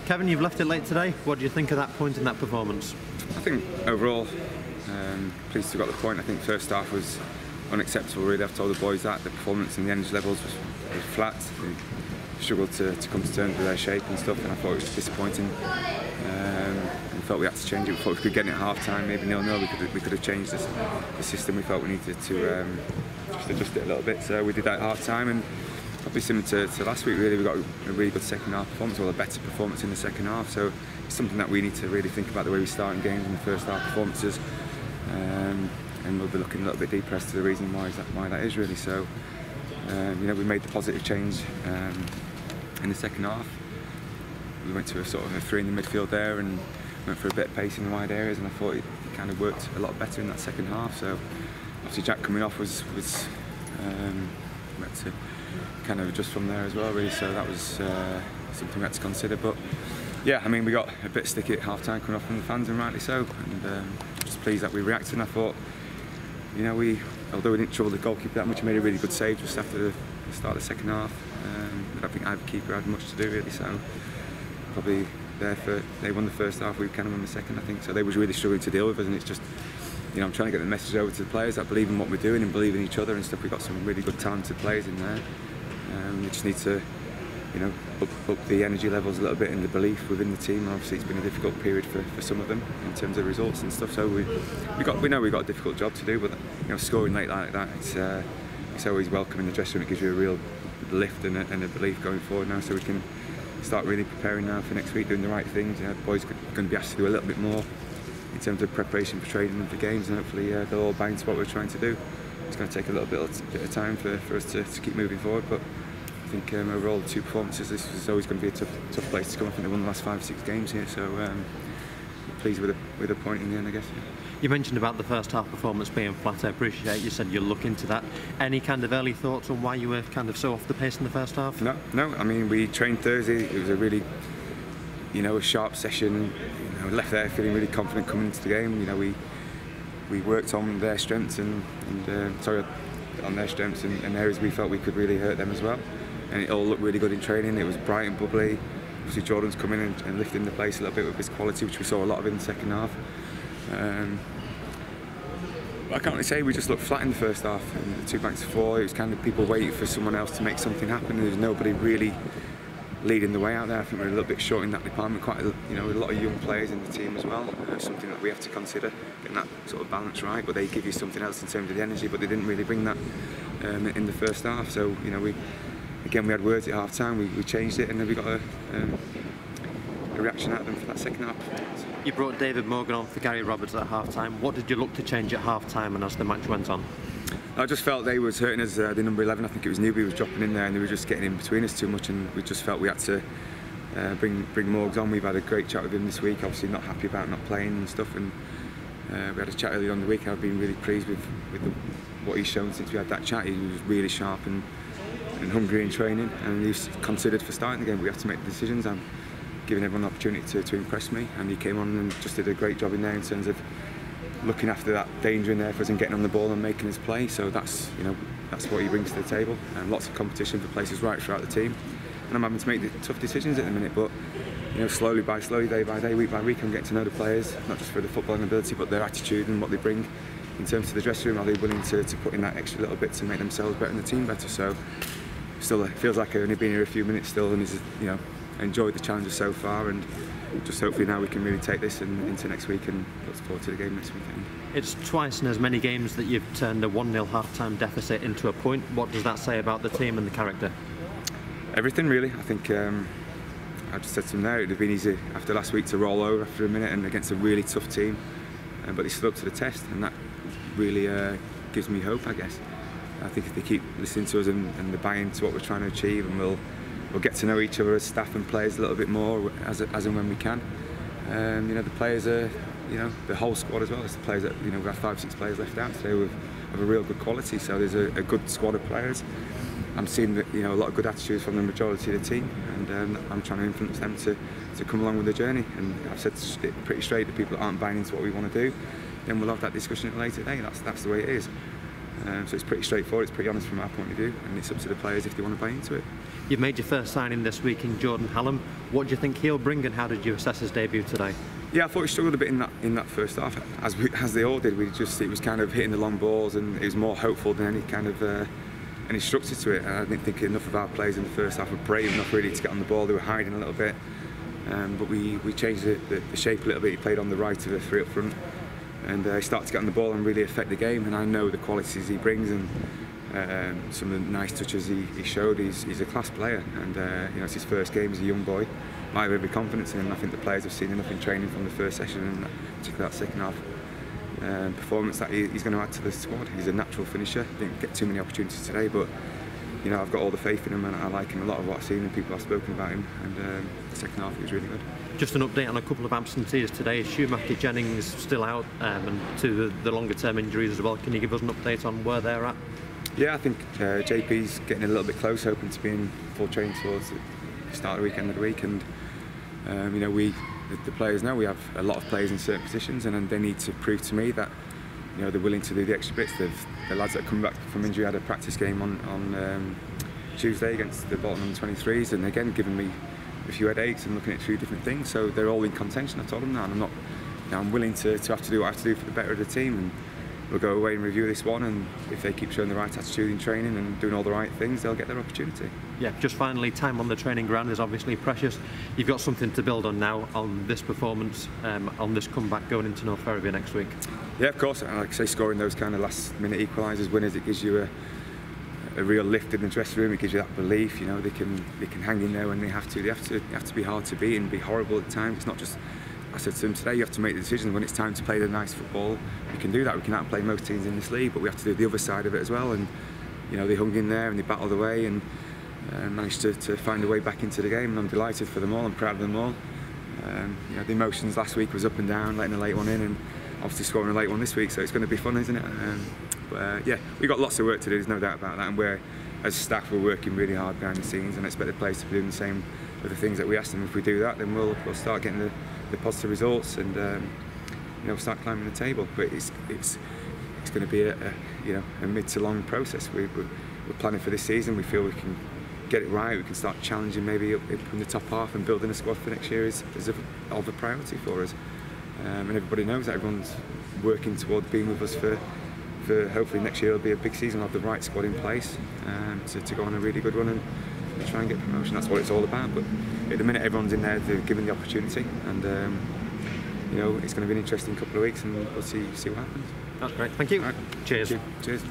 Kevin, you've left it late today. What do you think of that point in that performance? I think overall, pleased to have got the point. I think first half was unacceptable really. I've told the boys that the performance and the energy levels was flat. They struggled to come to terms with their shape and stuff, and I thought it was disappointing. We felt we had to change it. We thought we could get it at half time, maybe 0-0. We could have changed the system. We felt we needed to just adjust it a little bit. So we did that at half time, and probably similar to last week really. We got a really good second half performance, well, a better performance in the second half. So it's something that we need to really think about, the way we start in games in the first half performances. And we'll be looking a little bit deeper as to the reason why that is really. So we made the positive change in the second half. We went to a sort of a 3 in the midfield there and went for a bit of pace in the wide areas, and I thought it kind of worked a lot better in that second half. So obviously Jack coming off was had to kind of adjust from there as well really. So that was something we had to consider. But yeah, I mean, we got a bit sticky at half time coming off from the fans, and rightly so. And just pleased that we reacted. And I thought, although we didn't trouble the goalkeeper that much, he made a really good save just after the start of the second half. I don't think either keeper had much to do really. So probably they won the first half, we kind of won the second, I think. So they was really struggling to deal with us, and it's just, I'm trying to get the message over to the players that believe in what we're doing and believe in each other and stuff. We've got some really good talented players in there. We just need to, up the energy levels a little bit and the belief within the team. And obviously, it's been a difficult period for some of them in terms of results and stuff. So we know we've got a difficult job to do, but scoring late like that, it's always welcome in the dressing room. It gives you a real lift and a belief going forward now, so we can start really preparing now for next week, doing the right things. The boys are going to be asked to do a little bit more in terms of preparation for training and for games, and hopefully they'll all buy into what we're trying to do. It's going to take a little bit of time for us to keep moving forward, but I think overall the 2 performances, this is always going to be a tough place to come. I think they won the last 5 or 6 games here, so pleased with a point in the end, I guess. Yeah. You mentioned about the first half performance being flat. I appreciate you said you'll look into that. Any kind of early thoughts on why you were kind of so off the pace in the first half? No. I mean, we trained Thursday. It was a really, a sharp session. Left there feeling really confident coming into the game. We worked on their strengths and areas we felt we could really hurt them as well. And it all looked really good in training. It was bright and bubbly. Obviously, Jordan's coming in and lifting the place a little bit with his quality, which we saw a lot of in the second half. I can't really say we just looked flat in the first half. And the 2 backs to 4, it was kind of people waiting for someone else to make something happen. There was nobody really leading the way out there. I think we're a little bit short in that department. Quite a lot of young players in the team as well. Something that we have to consider, getting that sort of balance right. But they give you something else in terms of the energy. But they didn't really bring that in the first half. So we had words at half time. We changed it, and then we got a reaction out of them for that second half. You brought David Morgan on for Gary Roberts at half time. What did you look to change at half time and as the match went on? I just felt they was hurting us. The number 11, I think it was Newby, was dropping in there, and they were just getting in between us too much, and we just felt we had to bring Morgs on. We've had a great chat with him this week. Obviously not happy about not playing and stuff, and we had a chat earlier on the week. I've been really pleased with what he's shown since we had that chat. He was really sharp and hungry in training, and he's considered for starting the game. We have to make the decisions. I'm giving everyone an opportunity to impress me, and he came on and just did a great job in there in terms of looking after that danger in there for us and getting on the ball and making us play. So that's what he brings to the table, and lots of competition for places right throughout the team. And I'm having to make the tough decisions at the minute, but slowly by slowly, day by day, week by week, I'm getting to know the players, not just for the footballing ability, but their attitude and what they bring in terms of the dressing room. Are they willing to put in that extra little bit to make themselves better and the team better? So still, it feels like I've only been here a few minutes still, and enjoyed the challenges so far, and just hopefully now we can really take this into next week and look forward to the game next weekend. It's twice in as many games that you've turned a 1-0 half-time deficit into a point. What does that say about the team and the character? Everything really. I think I just said to him there, it would have been easy after last week to roll over after a minute and against a really tough team, but they stood up to the test, and that really gives me hope, I guess. I think if they keep listening to us and they buy into what we're trying to achieve, and we'll get to know each other as staff and players a little bit more as and when we can. The players are, the whole squad as well. It's the players that, we have 5 or 6 players left out today of a real good quality. So there's a good squad of players. I'm seeing that, a lot of good attitudes from the majority of the team, and I'm trying to influence them to come along with the journey. And I've said it pretty straight, that people that aren't buying into what we want to do, then we'll have that discussion at a later date. That's the way it is. So it's pretty straightforward, it's pretty honest from our point of view, and it's up to the players if they want to buy into it. You've made your first signing this week in Jordan Hallam. What do you think he'll bring, and how did you assess his debut today? Yeah, I thought he struggled a bit in that first half, as they all did. It was kind of hitting the long balls, and it was more hopeful than any kind of any structure to it. And I didn't think enough of our players in the first half were brave enough really to get on the ball. They were hiding a little bit, but we changed the shape a little bit. He played on the right of the three up front, and he started to get on the ball and really affect the game. And I know the qualities he brings, and some of the nice touches he showed. He's a class player, and you know, it's his first game as a young boy. I have every confidence in him. I think the players have seen enough in training from the first session, and particularly that second half performance, that he's going to add to the squad. He's a natural finisher. Didn't get too many opportunities today, but you know, I've got all the faith in him, and I like him. A lot of what I've seen and people have spoken about him, and the second half he was really good. Just an update on a couple of absentees today. Schumacher, Jennings still out, and to the longer term injuries as well. Can you give us an update on where they're at? Yeah, I think JP's getting a little bit close, hoping to be in full training towards the start of the week, end of the week, and you know, the players know we have a lot of players in certain positions, and they need to prove to me that, you know, they're willing to do the extra bits. The lads that come back from injury had a practice game on Tuesday against the Bolton under-23s, and again giving me a few headaches and looking at 3 different things. So they're all in contention. I told them that, and I'm not. You know, I'm willing to have to do what I have to do for the better of the team, and we'll go away and review this one, and if they keep showing the right attitude in training and doing all the right things, they'll get their opportunity. Yeah, just finally, time on the training ground is obviously precious. You've got something to build on now, on this performance, on this comeback going into North Ferriby next week. Yeah, of course. Like I say, scoring those kind of last-minute equalisers, winners, it gives you a real lift in the dressing room. It gives you that belief. You know, they can hang in there when they have to. They have to be hard to beat and be horrible at times. It's not just. I said to them today, you have to make the decision when it's time to play the nice football. We can do that. We can outplay most teams in this league, but we have to do the other side of it as well. And you know, they hung in there and they battled away and managed to find a way back into the game. And I'm delighted for them all. I'm proud of them all. You know, the emotions last week was up and down, letting a late one in, and obviously scoring a late one this week. So it's going to be fun, isn't it? But yeah, we've got lots of work to do. There's no doubt about that. And we're, as staff, we're working really hard behind the scenes, and I expect the players to be doing the same with the things that we ask them. If we do that, then we'll start getting the positive results, and you know, start climbing the table. But it's going to be a mid to long process. We're planning for this season. We feel we can get it right. We can start challenging maybe up in the top half, and building a squad for next year is of a priority for us. And everybody knows that. Everyone's working toward being with us for hopefully next year. It'll be a big season. We'll have the right squad in place to go on a really good run and try and get promotion. That's what it's all about. But at the minute, everyone's in there, they're given the opportunity, and you know, it's going to be an interesting couple of weeks, and we'll see what happens. That's great. Thank you. Right. Cheers. Thank you. Cheers.